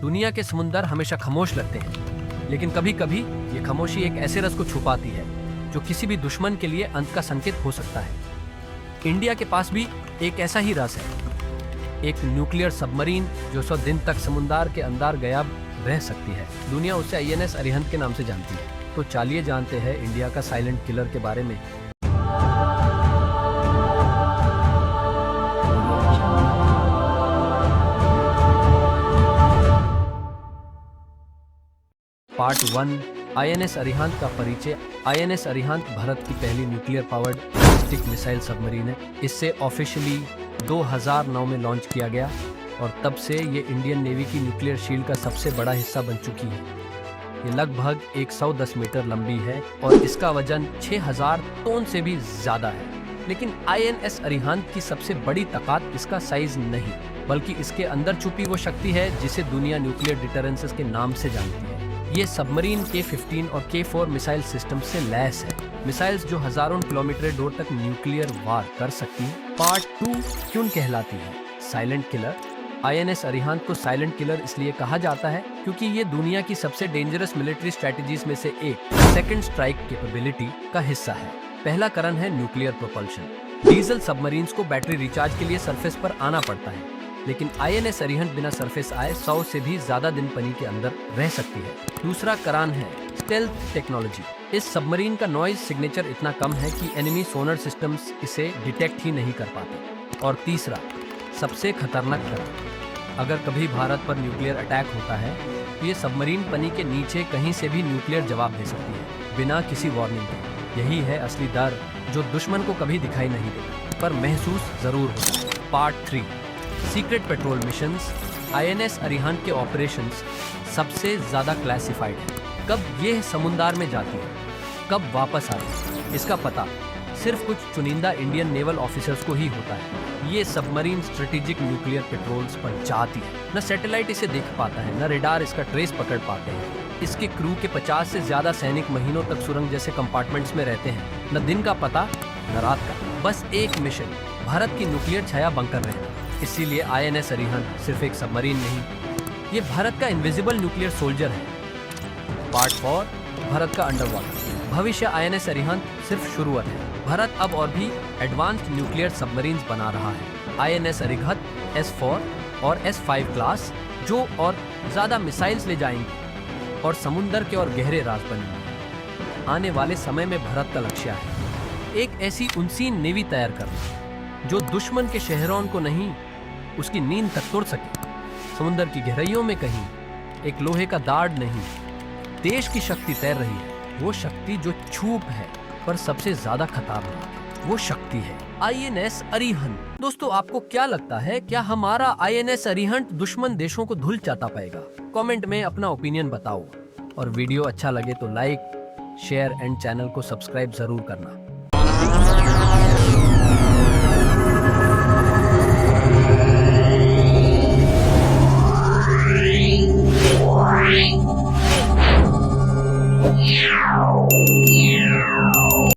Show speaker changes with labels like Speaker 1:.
Speaker 1: दुनिया के समुंदर हमेशा खामोश लगते हैं, लेकिन कभी कभी ये खामोशी एक ऐसे रस को छुपाती है जो किसी भी दुश्मन के लिए अंत का संकेत हो सकता है। इंडिया के पास भी एक ऐसा ही रस है, एक न्यूक्लियर सबमरीन जो 100 दिन तक समुद्र के अंदर गायब रह सकती है। दुनिया उसे आईएनएस अरिहंत के नाम से जानती है। तो चलिए जानते हैं इंडिया का साइलेंट किलर के बारे में। पार्ट 1, आईएनएस अरिहंत का परिचय। आईएनएस अरिहंत भारत की पहली nuclear powered ballistic missile submarine है। इसे ऑफिशियली 2009 में लॉन्च किया गया और तब से ये इंडियन नेवी की न्यूक्लियर शील्ड का सबसे बड़ा हिस्सा बन चुकी है। ये लगभग 110 मीटर लंबी है और इसका वजन 6000 टन से भी ज्यादा है। लेकिन आईएनएस अरिहंत की सबसे बड़ी ताकत इसका साइज नहीं, बल्कि इसके अंदर छुपी वो शक्ति है जिसे दुनिया न्यूक्लियर डिटरेंसेस के नाम से जानती है। ये सबमरीन K-15 और K-4 मिसाइल सिस्टम से लैस है, मिसाइल्स जो हजारों किलोमीटर दूर तक न्यूक्लियर वार कर सकती हैं। पार्ट 2 क्यों कहलाती है साइलेंट किलर। आईएनएस अरिहंत को साइलेंट किलर इसलिए कहा जाता है क्योंकि ये दुनिया की सबसे डेंजरस मिलिट्री स्ट्रेटजीज में से एक सेकंड स्ट्राइक कैपेबिलिटी का हिस्सा है। पहला कारण है न्यूक्लियर प्रोपल्शन। डीजल सबमरीन्स को बैटरी रिचार्ज के लिए सरफेस पर आना पड़ता है, लेकिन आईएनएस अरिहंत बिना सरफेस आए 100 से भी ज्यादा दिन पानी के अंदर रह सकती है। दूसरा कारण है स्टेल्थ टेक्नोलॉजी। इस सबमरीन का नॉइज सिग्नेचर इतना कम है कि एनिमी सोनर सिस्टम्स इसे डिटेक्ट ही नहीं कर पाते। और तीसरा, सबसे खतरनाक कारण, अगर कभी भारत पर न्यूक्लियर अटैक होता है तो ये सबमरीन पानी के नीचे कहीं से भी न्यूक्लियर जवाब दे सकती है बिना किसी वार्निंग के। यही है असली डर जो दुश्मन को कभी दिखाई नहीं देता, पर महसूस जरूर होता है। Part 3, secret petrol missions. INS Arihant के ऑपरेशंस सबसे ज्यादा क्लासिफाइड है। कब ये समुद्र में जाती है, कब वापस आती है, इसका पता सिर्फ कुछ चुनिंदा इंडियन नेवल ऑफिसर्स को ही होता है। ये सबमरीन स्ट्रेटेजिक न्यूक्लियर पेट्रोल्स पर जाती है। न सैटेलाइट इसे देख पाता है, न रेडार इसका ट्रेस पकड़ पाते हैं। इसके क्रू के 50 से ज्यादा सैनिक महीनों तक सुरंग जैसे कंपार्टमेंट्स में रहते हैं। न दिन का पता, न रात का, बस एक मिशन, भारत की न्यूक्लियर छाया बंकर रहना। इसीलिए आईएनएस अरिहंत सिर्फ एक सबमरीन नहीं, ये भारत का इनविजिबल न्यूक्लियर सोल्जर है। पार्ट 4, भारत का अंडरवाटर भविष्य। आईएनएस अरिहंत सिर्फ शुरुआत है। भारत अब और भी एडवांस्ड न्यूक्लियर सबमरीन्स बना रहा है। आईएनएस अरिहंत S4 और S5 क्लास जो और ज्यादा मिसाइल्स ले जाएंगे और समुद्र के और गहरे राज बनेंगे। आने वाले समय में भारत का लक्ष्य है एक ऐसी उनसीन नेवी तैयार करना जो दुश्मन के शहरों को नहीं, उसकी नींद तक तोड़ सके। समुद्र की गहराइयों में कहीं एक लोहे का दाढ़ नहीं, देश की शक्ति तैर रही है। वो शक्ति जो छुप है पर सबसे ज्यादा खतरनाक, वो शक्ति है आईएनएस अरिहंत। दोस्तों, आपको क्या लगता है, क्या हमारा आईएनएस अरिहंत दुश्मन देशों को धुल चाहता पाएगा? कमेंट में अपना ओपिनियन बताओ और वीडियो अच्छा लगे तो लाइक, शेयर एंड चैनल को सब्सक्राइब जरूर करना।